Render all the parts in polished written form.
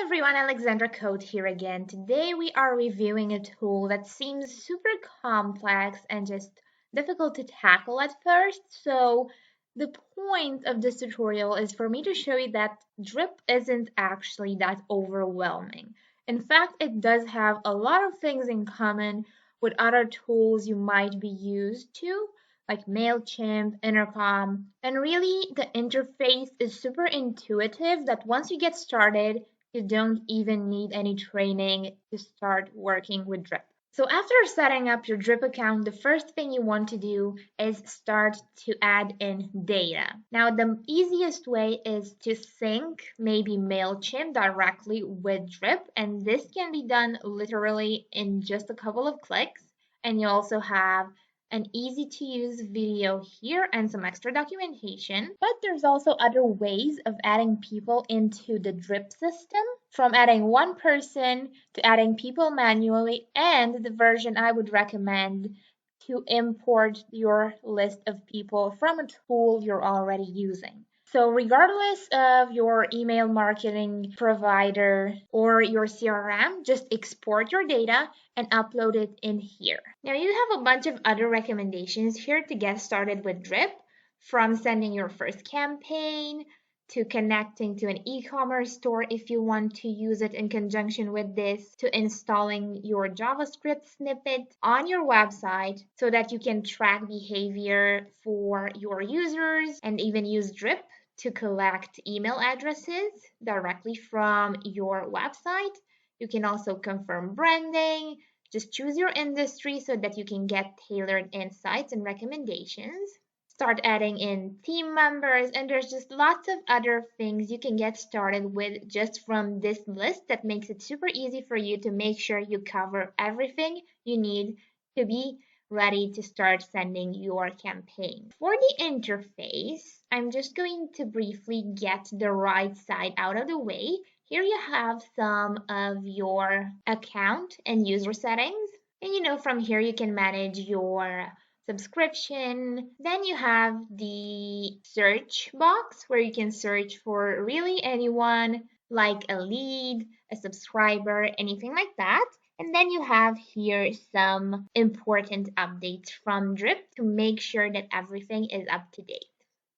everyone, Alexandra Code here again. Today we are reviewing a tool that seems super complex and just difficult to tackle at first. So the point of this tutorial is for me to show you that Drip isn't actually that overwhelming. In fact, it does have a lot of things in common with other tools you might be used to, like MailChimp, Intercom, and really the interface is super intuitive that once you get started, you don't even need any training to start working with Drip. So after setting up your Drip account, the first thing you want to do is start to add in data. Now, the easiest way is to sync maybe MailChimp directly with Drip, and this can be done literally in just a couple of clicks. And you also have an easy to use video here and some extra documentation. But there's also other ways of adding people into the Drip system, from adding one person to adding people manually, and the version I would recommend to import your list of people from a tool you're already using. So regardless of your email marketing provider or your CRM, just export your data and upload it in here. Now you have a bunch of other recommendations here to get started with Drip, from sending your first campaign to connecting to an e-commerce store if you want to use it in conjunction with this, to installing your JavaScript snippet on your website so that you can track behavior for your users, and even use Drip to collect email addresses directly from your website. You can also confirm branding. Just choose your industry so that you can get tailored insights and recommendations. Start adding in team members, and there's just lots of other things you can get started with just from this list that makes it super easy for you to make sure you cover everything you need to be ready to start sending your campaign. For the interface, I'm just going to briefly get the right side out of the way. Here you have some of your account and user settings. And from here you can manage your subscription. Then you have the search box where you can search for really anyone, like a lead, a subscriber, anything like that. And then you have here some important updates from Drip to make sure that everything is up to date.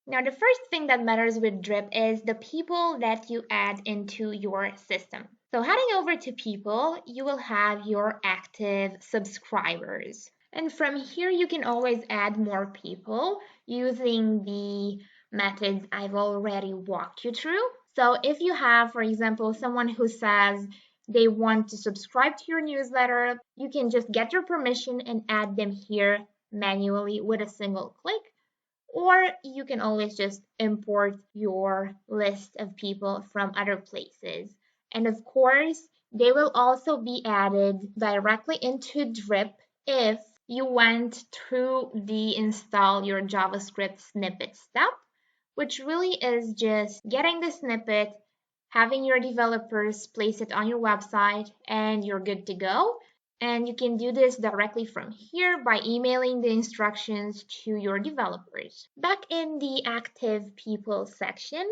Now, the first thing that matters with Drip is the people that you add into your system. So heading over to people, you will have your active subscribers. And from here, you can always add more people using the methods I've already walked you through. So if you have, for example, someone who says they want to subscribe to your newsletter, you can just get your permission and add them here manually with a single click. Or you can always just import your list of people from other places. And of course, they will also be added directly into Drip if you went through the install your JavaScript snippet step, which really is just getting the snippet, having your developers place it on your website, and you're good to go. And you can do this directly from here by emailing the instructions to your developers. Back in the active people section,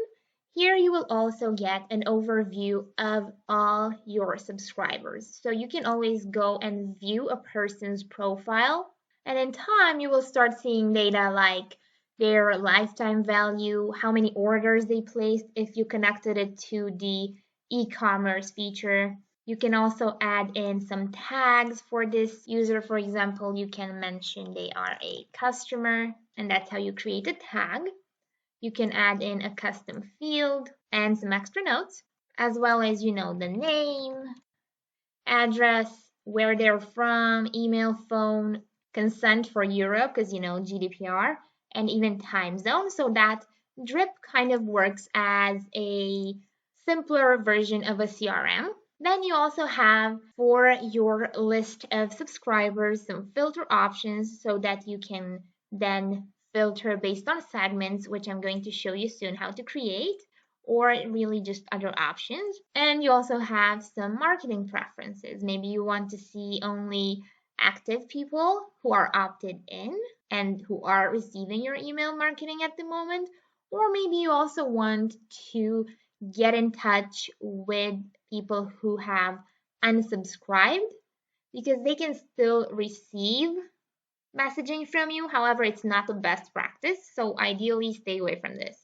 here you will also get an overview of all your subscribers. So you can always go and view a person's profile, and in time you will start seeing data like their lifetime value, how many orders they placed if you connected it to the e-commerce feature. You can also add in some tags for this user. For example, you can mention they are a customer, and that's how you create a tag. You can add in a custom field and some extra notes, as well as, the name, address, where they're from, email, phone, consent for Europe, because, GDPR, and even time zone, so that Drip kind of works as a simpler version of a CRM. Then you also have for your list of subscribers some filter options so that you can then filter based on segments, which I'm going to show you soon how to create, or really just other options. And you also have some marketing preferences. Maybe you want to see only active people who are opted in and who are receiving your email marketing at the moment, or maybe you also want to get in touch with people who have unsubscribed because they can still receive messaging from you. However, it's not the best practice, so ideally stay away from this.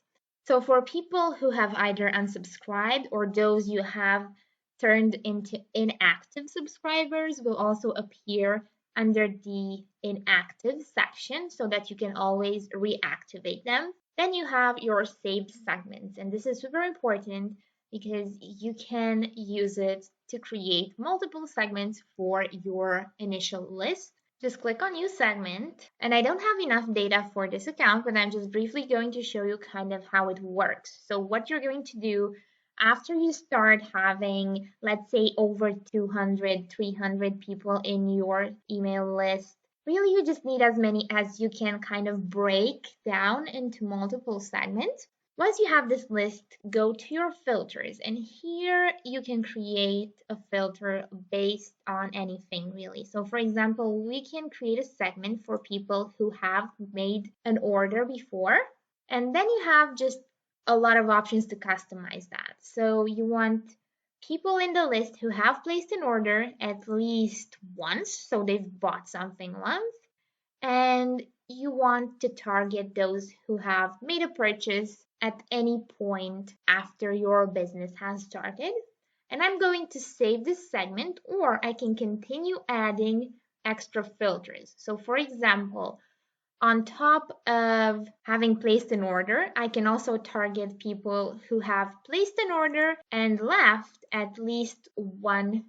So for people who have either unsubscribed or those you have turned into inactive subscribers will also appear under the inactive section so that you can always reactivate them. Then you have your saved segments, and this is super important because you can use it to create multiple segments for your initial list. Just click on new segment, and I don't have enough data for this account, but I'm just briefly going to show you kind of how it works. So what you're going to do after you start having, let's say, over 200, 300 people in your email list, really you just need as many as you can kind of break down into multiple segments. Once you have this list, go to your filters, and here you can create a filter based on anything really. So for example, we can create a segment for people who have made an order before, and then you have just a lot of options to customize that. So you want people in the list who have placed an order at least once, so they've bought something once, and you want to target those who have made a purchase at any point after your business has started. And I'm going to save this segment, or I can continue adding extra filters. So for example, on top of having placed an order, I can also target people who have placed an order and left at least one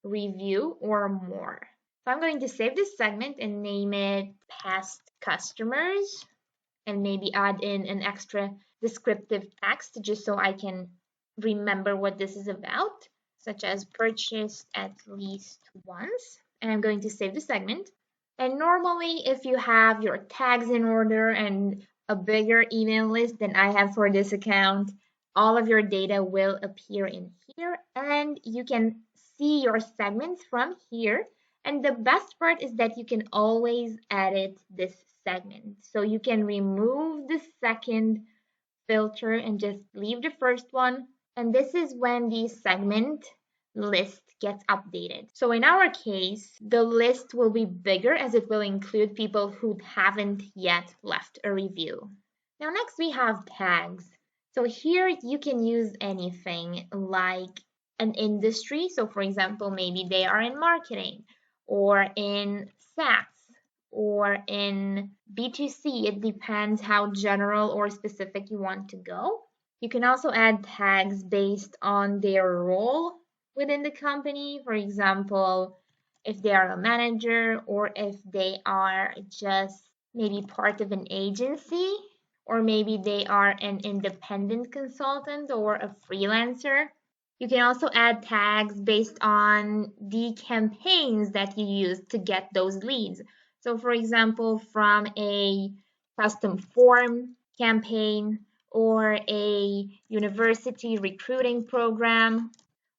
review or more. So I'm going to save this segment and name it past customers, and maybe add in an extra descriptive text just so I can remember what this is about, such as purchased at least once. And I'm going to save the segment. And normally, if you have your tags in order and a bigger email list than I have for this account, all of your data will appear in here, and you can see your segments from here. And the best part is that you can always edit this segment. So you can remove the second filter and just leave the first one. And this is when the segment list gets updated. So in our case, the list will be bigger as it will include people who haven't yet left a review. Now next we have tags. So here you can use anything like an industry. So for example, maybe they are in marketing or in SaaS or in B2C. It depends how general or specific you want to go. You can also add tags based on their role within the company. For example, if they are a manager or if they are just maybe part of an agency, or maybe they are an independent consultant or a freelancer. You can also add tags based on the campaigns that you use to get those leads. So for example, from a custom form campaign or a university recruiting program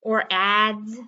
or ads,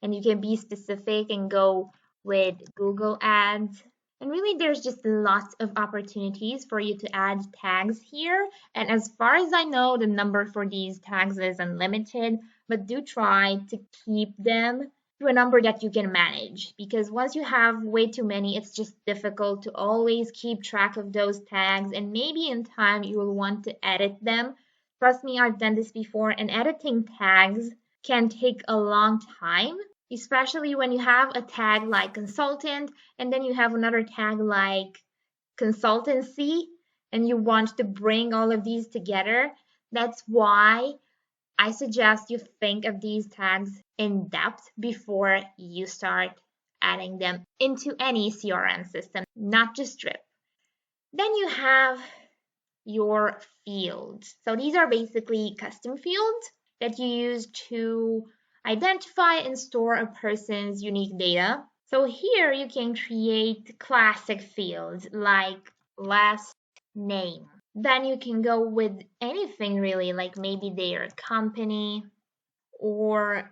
and you can be specific and go with Google Ads. And really, there's just lots of opportunities for you to add tags here. And as far as I know, the number for these tags is unlimited, but do try to keep them to a number that you can manage, because once you have way too many, it's just difficult to always keep track of those tags, and maybe in time you will want to edit them. Trust me, I've done this before, and editing tags can take a long time, especially when you have a tag like consultant and then you have another tag like consultancy and you want to bring all of these together. That's why I suggest you think of these tags in depth before you start adding them into any CRM system, not just Drip. Then you have your fields. So these are basically custom fields that you use to identify and store a person's unique data. So here you can create classic fields like last name. Then you can go with anything really, like maybe their company or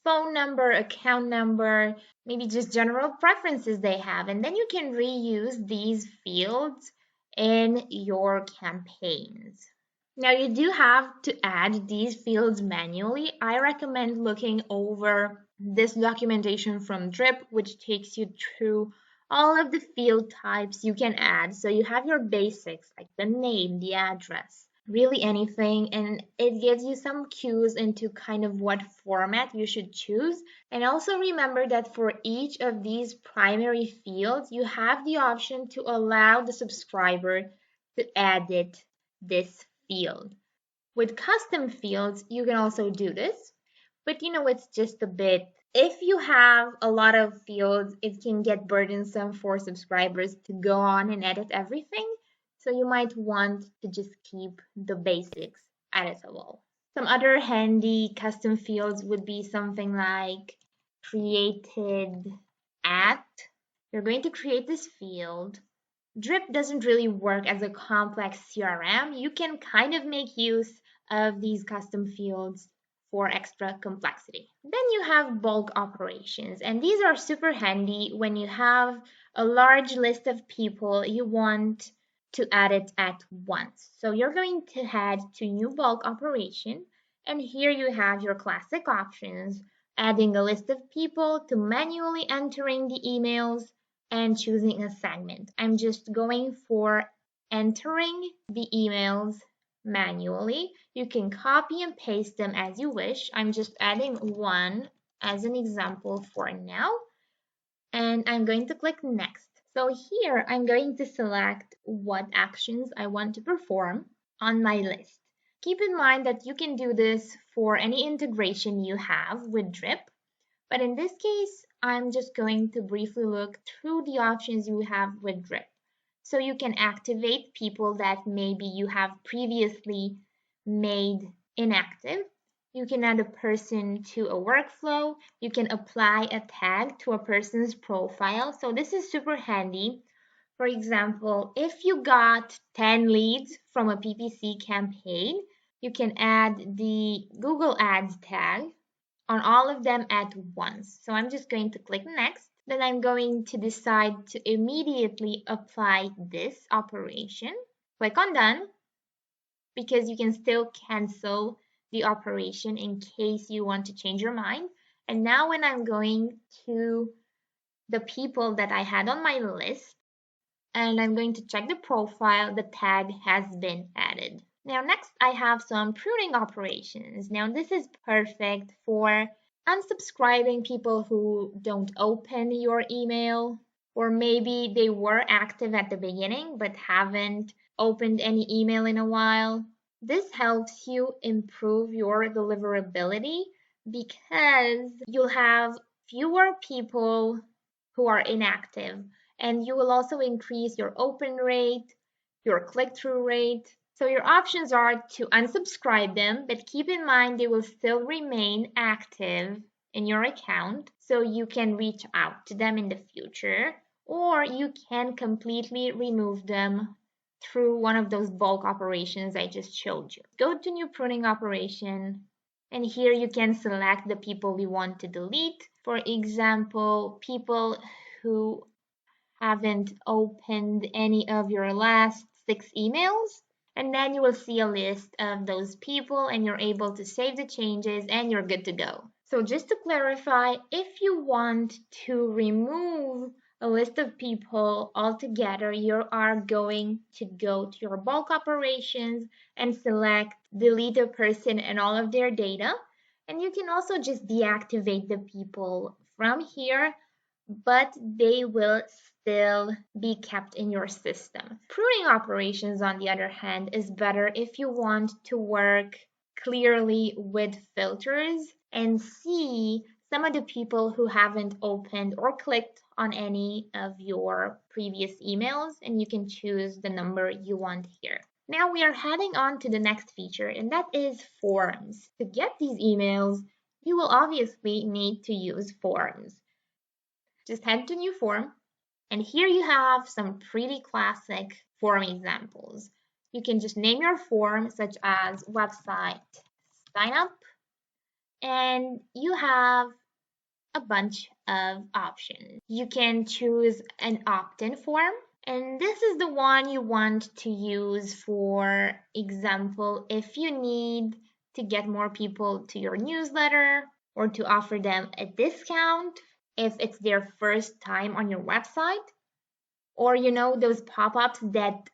phone number, account number, maybe just general preferences they have. And then you can reuse these fields in your campaigns. Now you do have to add these fields manually. I recommend looking over this documentation from Drip, which takes you through all of the field types you can add. So you have your basics like the name, the address, really anything, and it gives you some cues into kind of what format you should choose. And also remember that for each of these primary fields, you have the option to allow the subscriber to edit this field. With custom fields, you can also do this, but it's just a bit. If you have a lot of fields, it can get burdensome for subscribers to go on and edit everything. So you might want to just keep the basics editable. Some other handy custom fields would be something like created at. You're going to create this field. Drip doesn't really work as a complex CRM. You can kind of make use of these custom fields for extra complexity. Then you have bulk operations, and these are super handy when you have a large list of people you want to add it at once. So you're going to head to new bulk operation, and here you have your classic options, adding a list of people to manually entering the emails and choosing a segment. I'm just going for entering the emails manually. You can copy and paste them as you wish. I'm just adding one as an example for now, and I'm going to click next. So here I'm going to select what actions I want to perform on my list. Keep in mind that you can do this for any integration you have with Drip, but in this case, I'm just going to briefly look through the options you have with Drip. So you can activate people that maybe you have previously made inactive. You can add a person to a workflow. You can apply a tag to a person's profile. So this is super handy. For example, if you got 10 leads from a PPC campaign, you can add the Google Ads tag on all of them at once. So I'm just going to click next. Then I'm going to decide to immediately apply this operation. Click on done because you can still cancel the operation in case you want to change your mind. And now when I'm going to the people that I had on my list, and I'm going to check the profile, the tag has been added. Now next I have some pruning operations. Now this is perfect for unsubscribing people who don't open your email, or maybe they were active at the beginning but haven't opened any email in a while. This helps you improve your deliverability because you'll have fewer people who are inactive, and you will also increase your open rate, your click-through rate. So your options are to unsubscribe them, but keep in mind they will still remain active in your account, so you can reach out to them in the future, or you can completely remove them through one of those bulk operations I just showed you. Go to new pruning operation, and here you can select the people you want to delete. For example, people who haven't opened any of your last 6 emails. And then you will see a list of those people and you're able to save the changes and you're good to go. So just to clarify, if you want to remove a list of people altogether, you are going to go to your bulk operations and select delete a person and all of their data. And you can also just deactivate the people from here, but they will still be kept in your system. Pruning operations, on the other hand, is better if you want to work clearly with filters and see some of the people who haven't opened or clicked on any of your previous emails, and you can choose the number you want here. Now we are heading on to the next feature, and that is forms. To get these emails, you will obviously need to use forms. Just head to new form, and here you have some pretty classic form examples. You can just name your form such as website sign up, and you have a bunch of options. You can choose an opt-in form, And this is the one you want to use, for example, if you need to get more people to your newsletter or to offer them a discount if it's their first time on your website, or those pop-ups that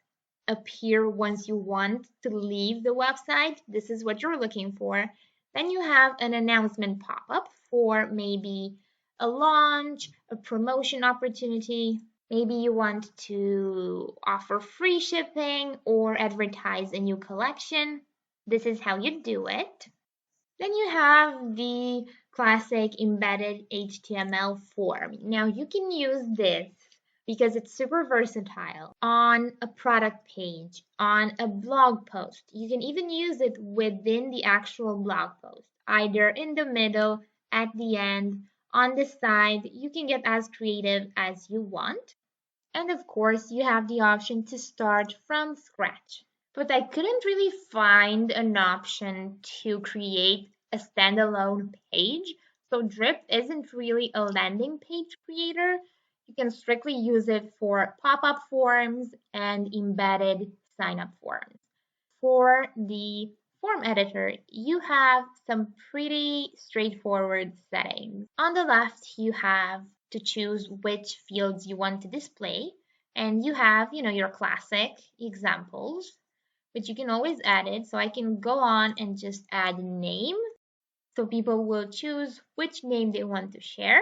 appear once you want to leave the website. This is what you're looking for. Then you have an announcement pop-up for maybe a launch, a promotion opportunity. Maybe you want to offer free shipping or advertise a new collection. This is how you do it. Then you have the classic embedded HTML form. Now you can use this because it's super versatile on a product page, on a blog post. You can even use it within the actual blog post, either in the middle, at the end, on the side. You can get as creative as you want. And of course, you have the option to start from scratch. But I couldn't really find an option to create a standalone page. So Drip isn't really a landing page creator. You can strictly use it for pop-up forms and embedded sign-up forms. For the form editor, you have some pretty straightforward settings. On the left, you have to choose which fields you want to display, and you have, your classic examples, which you can always add it. So I can go on and just add name. So people will choose which name they want to share.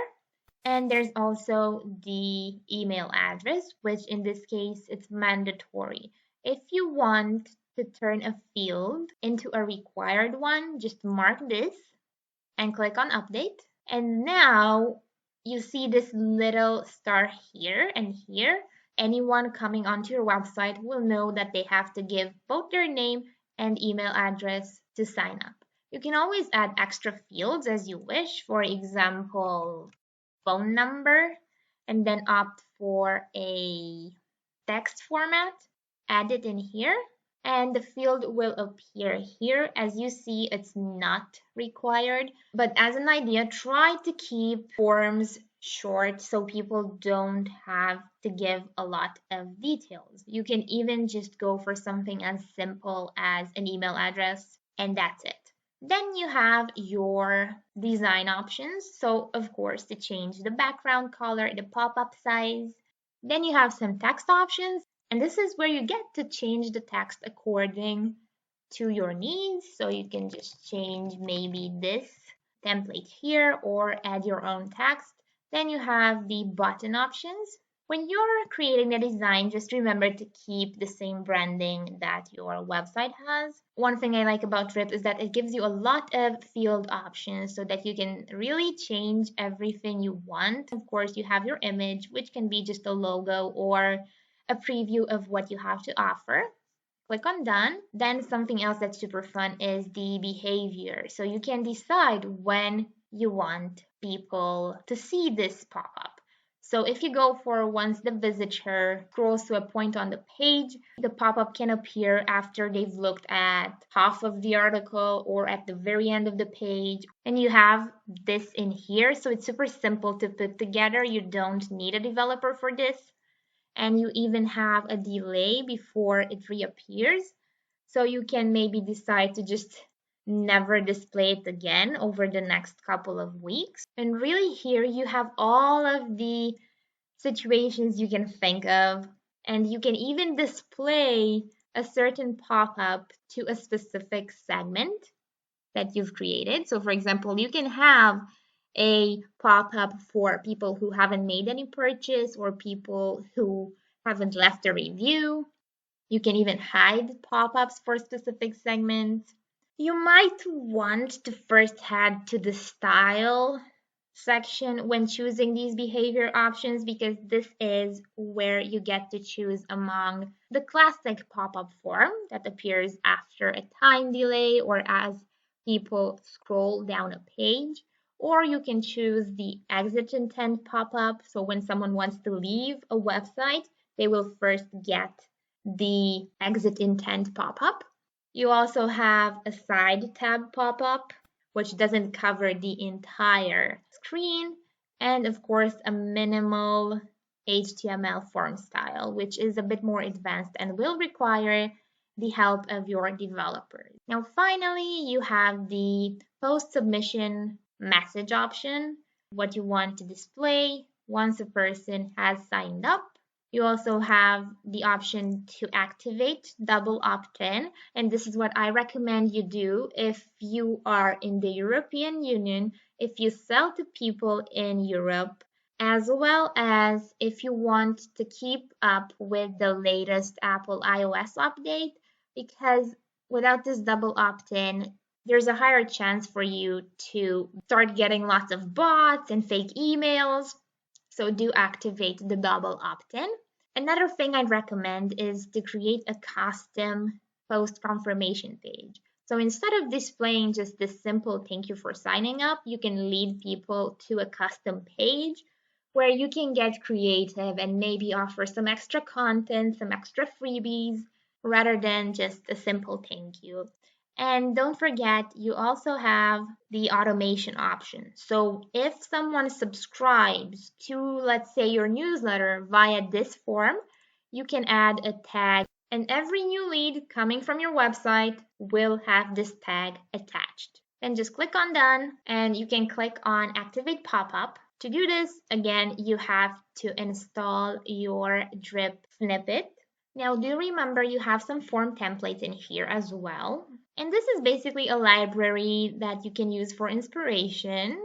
And there's also the email address, which in this case, it's mandatory. If you want to turn a field into a required one, just mark this and click on update. And now you see this little star here and here. Anyone coming onto your website will know that they have to give both their name and email address to sign up. You can always add extra fields as you wish. For example, phone number, and then opt for a text format, add it in here, and the field will appear here. As you see, it's not required, but as an idea, try to keep forms short so people don't have to give a lot of details. You can even just go for something as simple as an email address, and that's it. Then you have your design options. So of course, to change the background color, the pop-up size. Then you have some text options, and this is where you get to change the text according to your needs. So you can just change maybe this template here or add your own text. Then you have the button options. When you're creating a design, just remember to keep the same branding that your website has. One thing I like about Drip is that it gives you a lot of field options so that you can really change everything you want. Of course, you have your image, which can be just a logo or a preview of what you have to offer. Click on done. Then something else that's super fun is the behavior. So you can decide when you want people to see this pop-up. So if you go for once the visitor scrolls to a point on the page, the pop-up can appear after they've looked at half of the article or at the very end of the page. And you have this in here. So it's super simple to put together. You don't need a developer for this. And you even have a delay before it reappears. So you can maybe decide to just never display it again over the next couple of weeks. And really here you have all of the situations you can think of, and you can even display a certain pop-up to a specific segment that you've created. So for example, you can have a pop-up for people who haven't made any purchase or people who haven't left a review. You can even hide pop-ups for specific segments. You might want to first head to the style section when choosing these behavior options, because this is where you get to choose among the classic pop-up form that appears after a time delay or as people scroll down a page. Or you can choose the exit intent pop-up. So when someone wants to leave a website, they will first get the exit intent pop-up. You also have a side tab pop-up, which doesn't cover the entire screen, and of course a minimal HTML form style, which is a bit more advanced and will require the help of your developers. Now, finally, you have the post submission message option, what you want to display once a person has signed up. You also have the option to activate double opt-in, and this is what I recommend you do if you are in the European Union, if you sell to people in Europe, as well as if you want to keep up with the latest Apple iOS update, because without this double opt-in, there's a higher chance for you to start getting lots of bots and fake emails. So do activate the double opt-in. Another thing I'd recommend is to create a custom post confirmation page. So instead of displaying just this simple thank you for signing up, you can lead people to a custom page where you can get creative and maybe offer some extra content, some extra freebies, rather than just a simple thank you. And don't forget, you also have the automation option. So if someone subscribes to, let's say, your newsletter via this form, you can add a tag, and every new lead coming from your website will have this tag attached. Then just click on done, and you can click on activate pop-up. To do this, again, you have to install your drip snippet. Now, do remember you have some form templates in here as well. And this is basically a library that you can use for inspiration,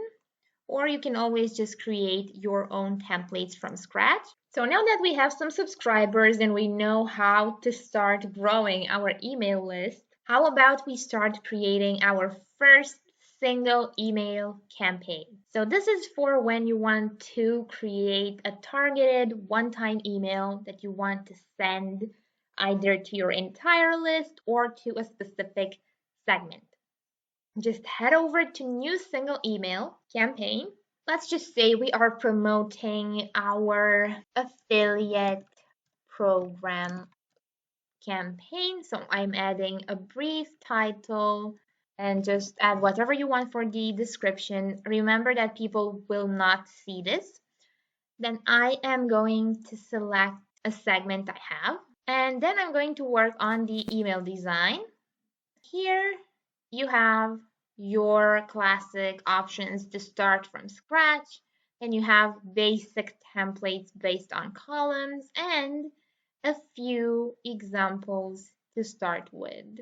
or you can always just create your own templates from scratch. So now that we have some subscribers and we know how to start growing our email list, how about we start creating our first single email campaign? So this is for when you want to create a targeted one-time email that you want to send either to your entire list or to a specific segment. Just head over to new single email campaign. Let's just say we are promoting our affiliate program campaign. So I'm adding a brief title and just add whatever you want for the description. Remember that people will not see this. Then I am going to select a segment I have, and then I'm going to work on the email design. Here you have your classic options to start from scratch. Then you have basic templates based on columns and a few examples to start with.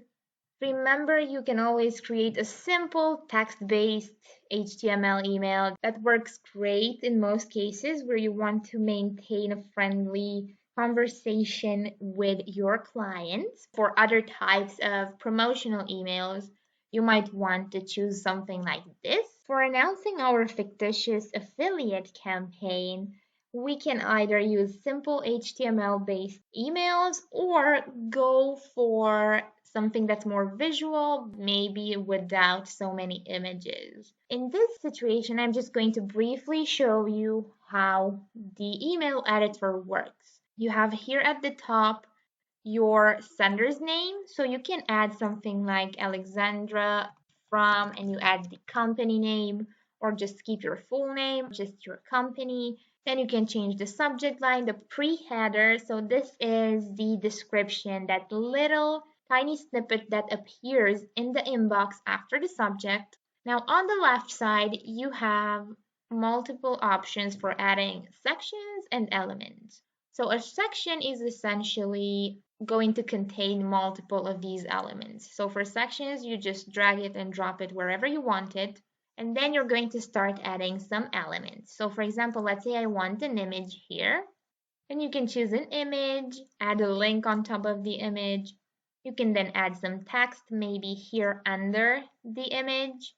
Remember, you can always create a simple text-based HTML email that works great in most cases where you want to maintain a friendly conversation with your clients. For other types of promotional emails, you might want to choose something like this. For announcing our fictitious affiliate campaign, we can either use simple HTML-based emails or go for something that's more visual, maybe without so many images. In this situation, I'm just going to briefly show you how the email editor works. You have here at the top your sender's name, so you can add something like Alexandra from, and you add the company name, or just keep your full name, just your company. Then you can change the subject line, the pre-header. So this is the description, that little tiny snippet that appears in the inbox after the subject. Now on the left side, you have multiple options for adding sections and elements. So a section is essentially going to contain multiple of these elements. So for sections, you just drag it and drop it wherever you want it. And then you're going to start adding some elements. So for example, let's say I want an image here. And you can choose an image, add a link on top of the image. You can then add some text, maybe here under the image.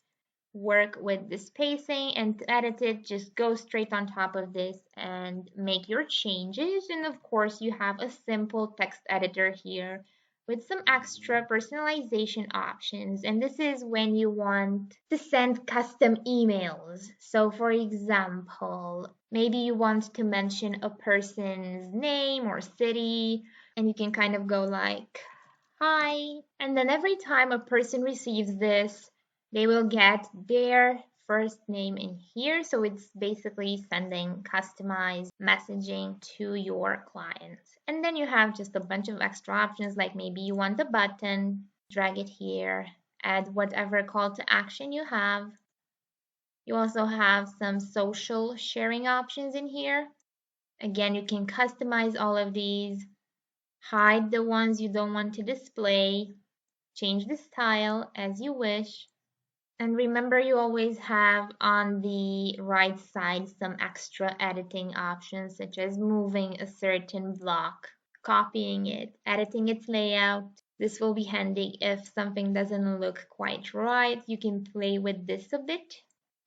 Work with the spacing, and to edit it, just go straight on top of this and make your changes. And of course, you have a simple text editor here with some extra personalization options. And this is when you want to send custom emails. So for example, maybe you want to mention a person's name or city, and you can kind of go like, hi. And then every time a person receives this, they will get their first name in here. So it's basically sending customized messaging to your clients. And then you have just a bunch of extra options, like maybe you want a button, drag it here, add whatever call to action you have. You also have some social sharing options in here. Again, you can customize all of these, hide the ones you don't want to display, change the style as you wish. And remember, you always have on the right side some extra editing options, such as moving a certain block, copying it, editing its layout. This will be handy if something doesn't look quite right. You can play with this a bit.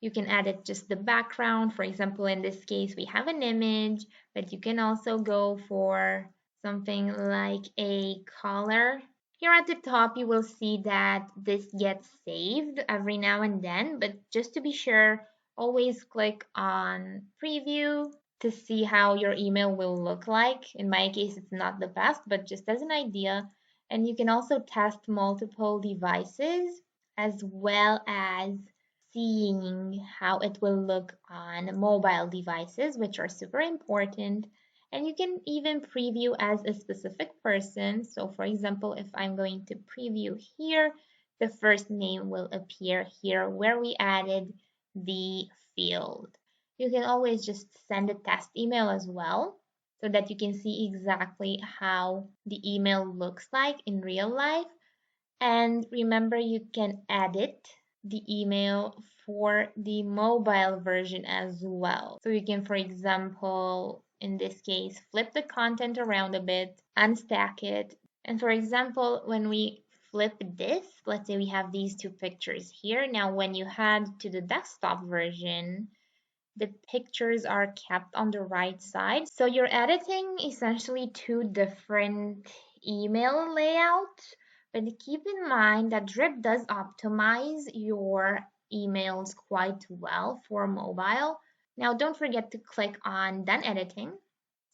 You can edit just the background. For example, in this case, we have an image, but you can also go for something like a color. Here at the top, you will see that this gets saved every now and then, but just to be sure, always click on preview to see how your email will look like. In my case, it's not the best, but just as an idea. And you can also test multiple devices as well as seeing how it will look on mobile devices, which are super important. And you can even preview as a specific person. So for example, if I'm going to preview here, the first name will appear here where we added the field. You can always just send a test email as well so that you can see exactly how the email looks like in real life. And remember, you can edit the email for the mobile version as well. So you can, for example, in this case, flip the content around a bit, unstack it. And for example, when we flip this, let's say we have these two pictures here. Now, when you head to the desktop version, the pictures are kept on the right side. So you're editing essentially two different email layouts, but keep in mind that Drip does optimize your emails quite well for mobile. Now don't forget to click on Done Editing.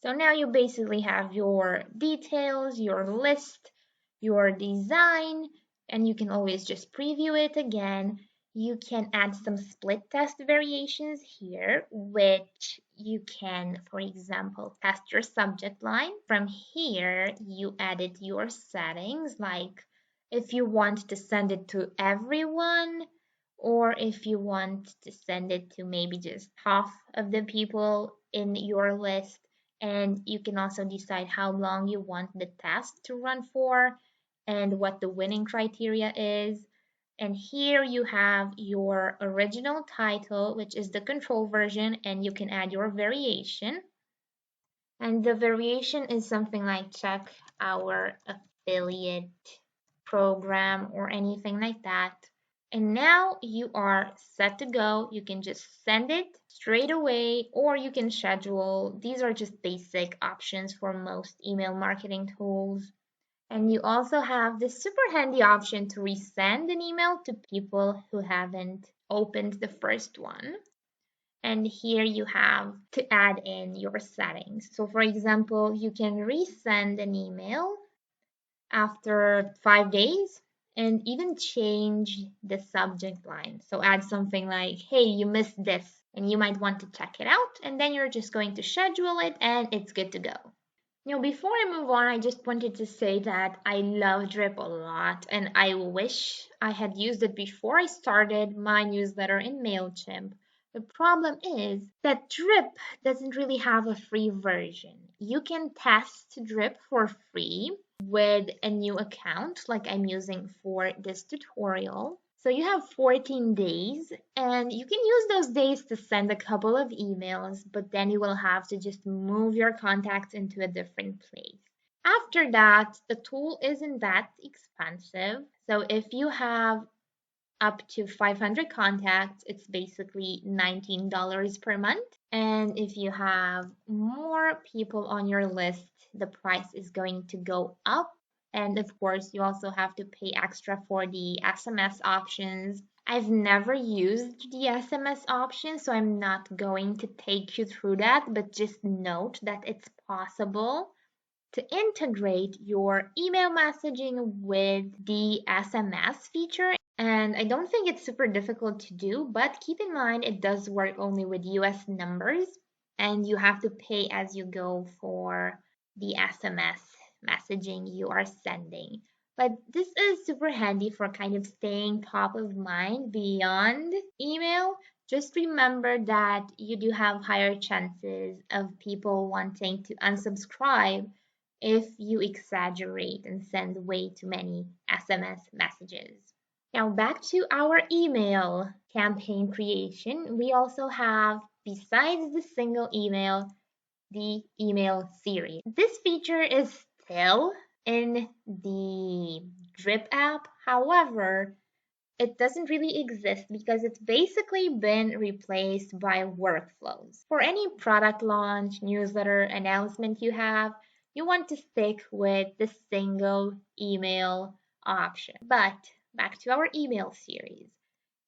So now you basically have your details, your list, your design, and you can always just preview it again. You can add some split test variations here, which you can, for example, test your subject line. From here, you edit your settings, like if you want to send it to everyone, or if you want to send it to maybe just half of the people in your list. And you can also decide how long you want the test to run for and what the winning criteria is. And here you have your original title, which is the control version, and you can add your variation. And the variation is something like check our affiliate program or anything like that. And now you are set to go. You can just send it straight away, or you can schedule. These are just basic options for most email marketing tools. And you also have this super handy option to resend an email to people who haven't opened the first one. And here you have to add in your settings. So for example, you can resend an email after 5 days and even change the subject line. So add something like, hey, you missed this and you might want to check it out. And then you're just going to schedule it and it's good to go. Before I move on, I just wanted to say that I love Drip a lot and I wish I had used it before I started my newsletter in MailChimp. The problem is that Drip doesn't really have a free version. You can test Drip for free with a new account like I'm using for this tutorial. So you have 14 days and you can use those days to send a couple of emails, but then you will have to just move your contacts into a different place. After that, the tool isn't that expensive. So if you have up to 500 contacts, it's basically $19 per month. And if you have more people on your list, the price is going to go up. And of course, you also have to pay extra for the SMS options. I've never used the SMS option, so I'm not going to take you through that, but just note that it's possible to integrate your email messaging with the SMS feature. And I don't think it's super difficult to do, but keep in mind it does work only with US numbers, and you have to pay as you go for the SMS messaging you are sending. But this is super handy for kind of staying top of mind beyond email. Just remember that you do have higher chances of people wanting to unsubscribe if you exaggerate and send way too many SMS messages. Now back to our email campaign creation, we also have, besides the single email, the email series. This feature is still in the Drip app. However, it doesn't really exist because it's basically been replaced by workflows. For any product launch, newsletter, announcement you have, you want to stick with the single email option. But back to our email series.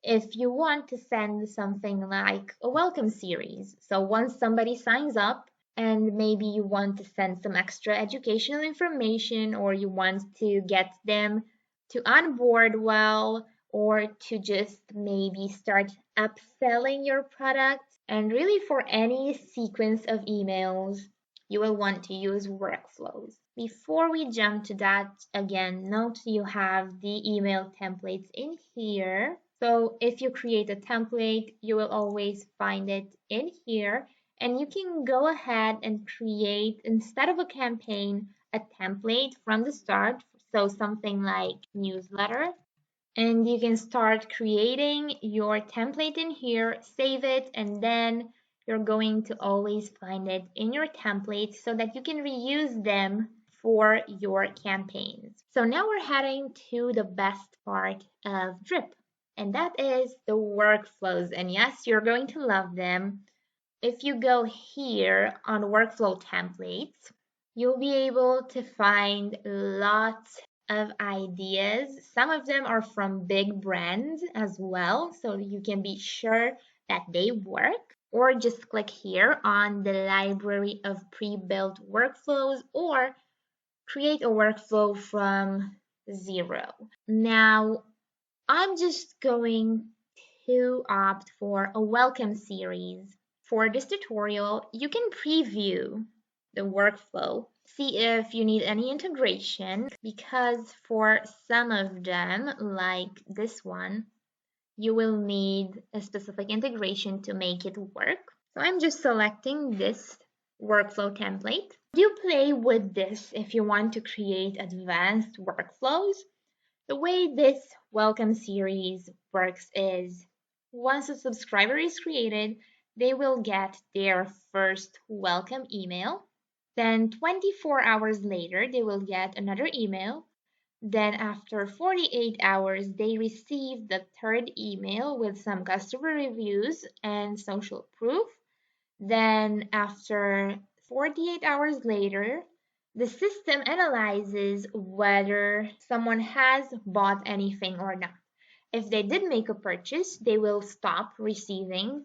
If you want to send something like a welcome series, so once somebody signs up and maybe you want to send some extra educational information or you want to get them to onboard well or to just maybe start upselling your product, and really for any sequence of emails, you will want to use workflows. Before we jump to that, again, note you have the email templates in here. So if you create a template, you will always find it in here, and you can go ahead and create, instead of a campaign, a template from the start. So something like newsletter, and you can start creating your template in here, save it, and then you're going to always find it in your template so that you can reuse them for your campaigns. So now we're heading to the best part of Drip, and that is the workflows. And yes, you're going to love them. If you go here on workflow templates, you'll be able to find lots of ideas. Some of them are from big brands as well, so you can be sure that they work. Or just click here on the library of pre-built workflows or create a workflow from zero. Now, I'm just going to opt for a welcome series. For this tutorial, you can preview the workflow, see if you need any integration, because for some of them, like this one, you will need a specific integration to make it work. So I'm just selecting this workflow template. Do play with this if you want to create advanced workflows. The way this welcome series works is once a subscriber is created, they will get their first welcome email. Then 24 hours later, they will get another email. Then after 48 hours, they receive the third email with some customer reviews and social proof. Then after 48 hours later, the system analyzes whether someone has bought anything or not. If they did make a purchase, they will stop receiving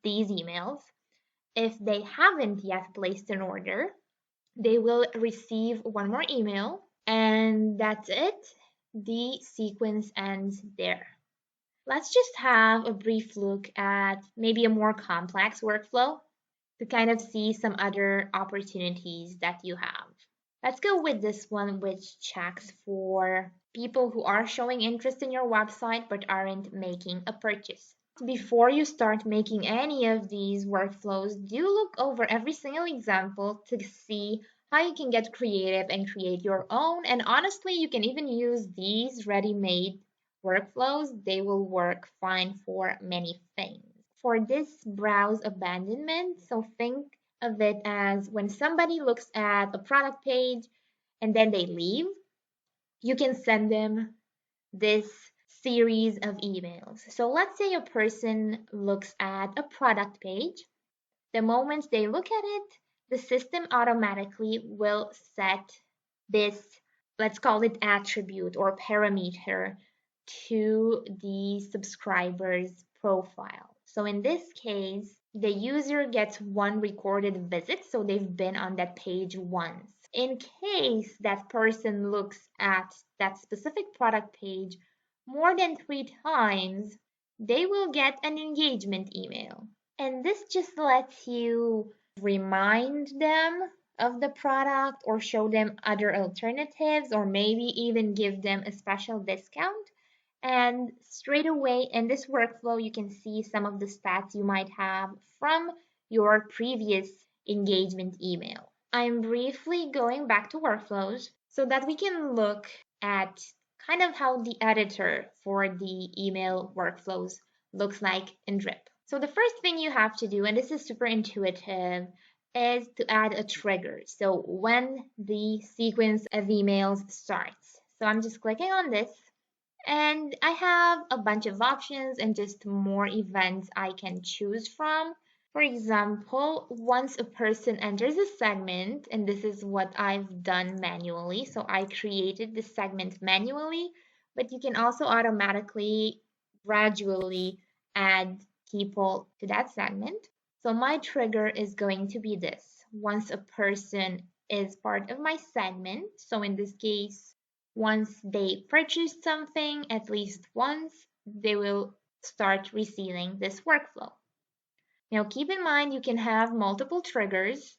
these emails. If they haven't yet placed an order, they will receive one more email, and that's it. The sequence ends there. Let's just have a brief look at maybe a more complex workflow to kind of see some other opportunities that you have. Let's go with this one, which checks for people who are showing interest in your website but aren't making a purchase. Before you start making any of these workflows, do look over every single example to see how you can get creative and create your own. And honestly, you can even use these ready-made workflows. They will work fine for many things. For this, browse abandonment. So think of it as when somebody looks at a product page and then they leave, you can send them this series of emails. So let's say a person looks at a product page. The moment they look at it, the system automatically will set this, let's call it attribute or parameter, to the subscriber's profile. So in this case, the user gets one recorded visit, so they've been on that page once. In case that person looks at that specific product page more than 3 times, they will get an engagement email. And this just lets you remind them of the product or show them other alternatives or maybe even give them a special discount. And straight away in this workflow, you can see some of the stats you might have from your previous engagement email. I'm briefly going back to workflows so that we can look at kind of how the editor for the email workflows looks like in Drip. So the first thing you have to do, and this is super intuitive, is to add a trigger. So when the sequence of emails starts. So I'm just clicking on this and I have a bunch of options and just more events I can choose from. For example, once a person enters a segment, and this is what I've done manually, so I created the segment manually, but you can also automatically, gradually add people to that segment. So my trigger is going to be this. Once a person is part of my segment, so in this case, once they purchase something at least once, they will start receiving this workflow. Now keep in mind you can have multiple triggers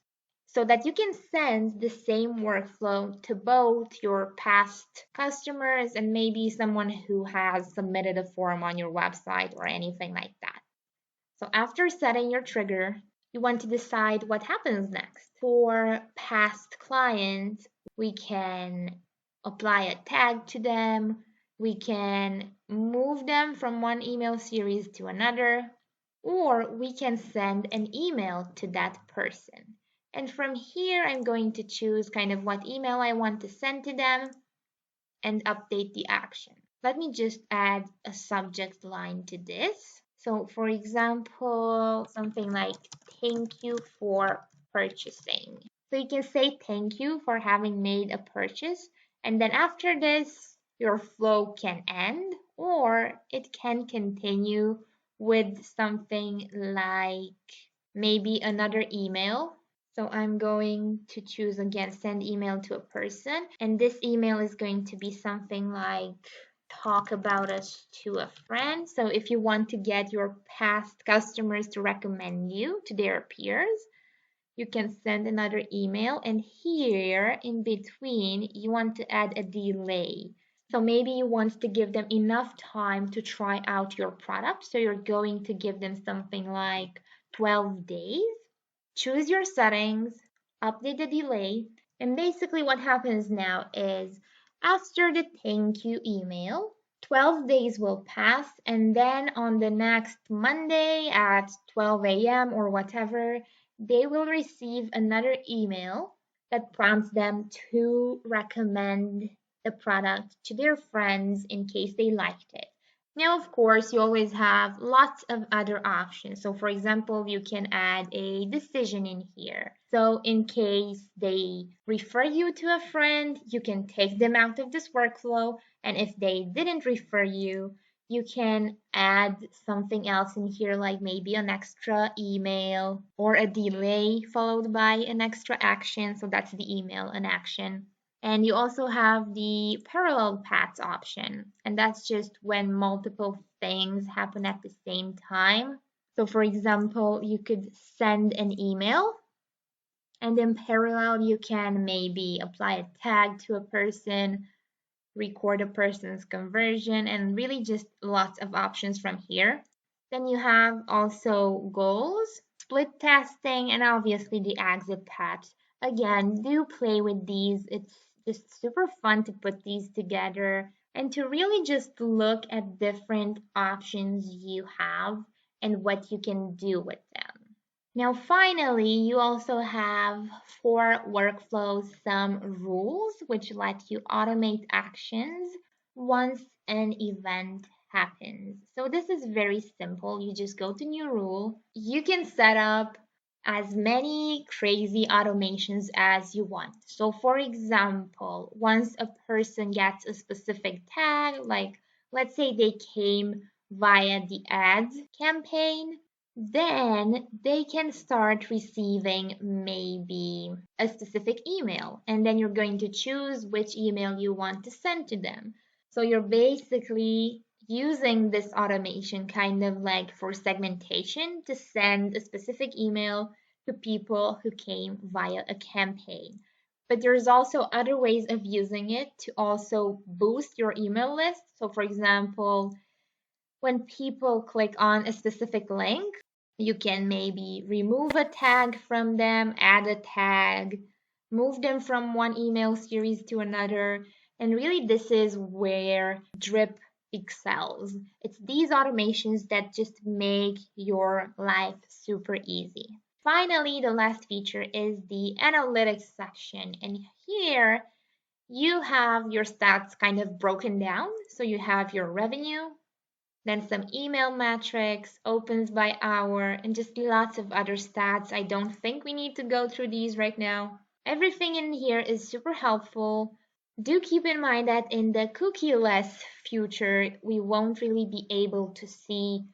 so that you can send the same workflow to both your past customers and maybe someone who has submitted a form on your website or anything like that. So after setting your trigger, you want to decide what happens next. For past clients, we can apply a tag to them. We can move them from one email series to another, or we can send an email to that person. And from here, I'm going to choose kind of what email I want to send to them and update the action. Let me just add a subject line to this. So for example, something like thank you for purchasing. So you can say thank you for having made a purchase. And then after this, your flow can end or it can continue with something like maybe another email. So I'm going to choose again, send email to a person. And this email is going to be something like talk about us to a friend. So if you want to get your past customers to recommend you to their peers, you can send another email. And here in between, you want to add a delay. So maybe you want to give them enough time to try out your product. So you're going to give them something like 12 days. Choose your settings, update the delay, and basically what happens now is after the thank you email, 12 days will pass and then on the next Monday at 12 a.m. or whatever, they will receive another email that prompts them to recommend the product to their friends in case they liked it. Now, of course, you always have lots of other options. So, for example, you can add a decision in here. So, in case they refer you to a friend, you can take them out of this workflow. And if they didn't refer you, you can add something else in here, like maybe an extra email or a delay followed by an extra action. So, that's the email, an action. And you also have the parallel paths option, and that's just when multiple things happen at the same time. So for example, you could send an email and in parallel you can maybe apply a tag to a person, record a person's conversion, and really just lots of options from here. Then you have also goals, split testing, and obviously the exit path. Again, do play with these. It's just super fun to put these together and to really just look at different options you have and what you can do with them. Now, finally, you also have for workflows some rules which let you automate actions once an event happens. So this is very simple. You just go to new rule. You can set up as many crazy automations as you want. So for example, once a person gets a specific tag, like let's say they came via the ads campaign, then they can start receiving maybe a specific email. And then you're going to choose which email you want to send to them. So you're basically using this automation kind of like for segmentation to send a specific email to people who came via a campaign. But there's also other ways of using it to also boost your email list. So for example, when people click on a specific link, you can maybe remove a tag from them, add a tag, move them from one email series to another. And really, this is where Drip excels. It's these automations that just make your life super easy. Finally, the last feature is the analytics section. And here you have your stats kind of broken down. So you have your revenue, then some email metrics, opens by hour, and just lots of other stats. I don't think we need to go through these right now. Everything in here is super helpful. Do keep in mind that in the cookie-less future, we won't really be able to see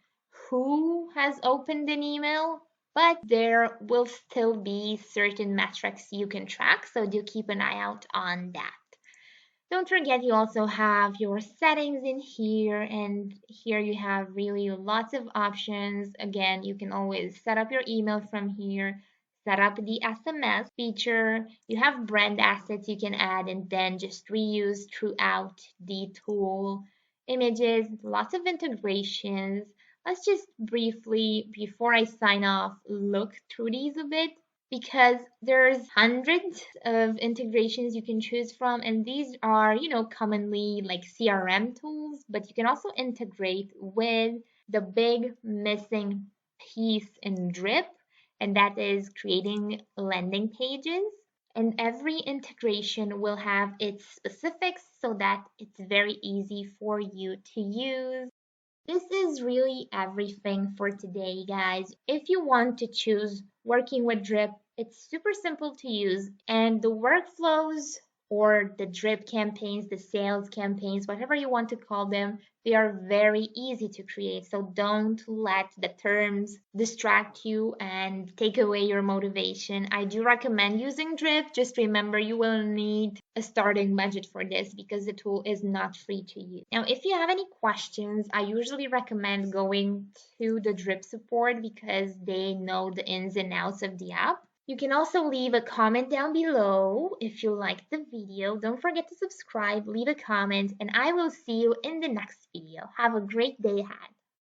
who has opened an email, but there will still be certain metrics you can track, so do keep an eye out on that. Don't forget you also have your settings in here, and here you have really lots of options. Again, you can always set up your email from here, set up the SMS feature. You have brand assets you can add and then just reuse throughout the tool. Images, lots of integrations. Let's just briefly, before I sign off, look through these a bit because there's hundreds of integrations you can choose from, and these are, commonly like CRM tools, but you can also integrate with the big missing piece in Drip, and that is creating landing pages. And every integration will have its specifics so that it's very easy for you to use. This is really everything for today, guys. If you want to choose working with Drip, it's super simple to use, and the workflows or the Drip campaigns, the sales campaigns, whatever you want to call them, they are very easy to create. So don't let the terms distract you and take away your motivation. I do recommend using Drip. Just remember you will need a starting budget for this because the tool is not free to use. Now, if you have any questions, I usually recommend going to the Drip support because they know the ins and outs of the app. You can also leave a comment down below if you liked the video. Don't forget to subscribe, leave a comment, and I will see you in the next video. Have a great day ahead.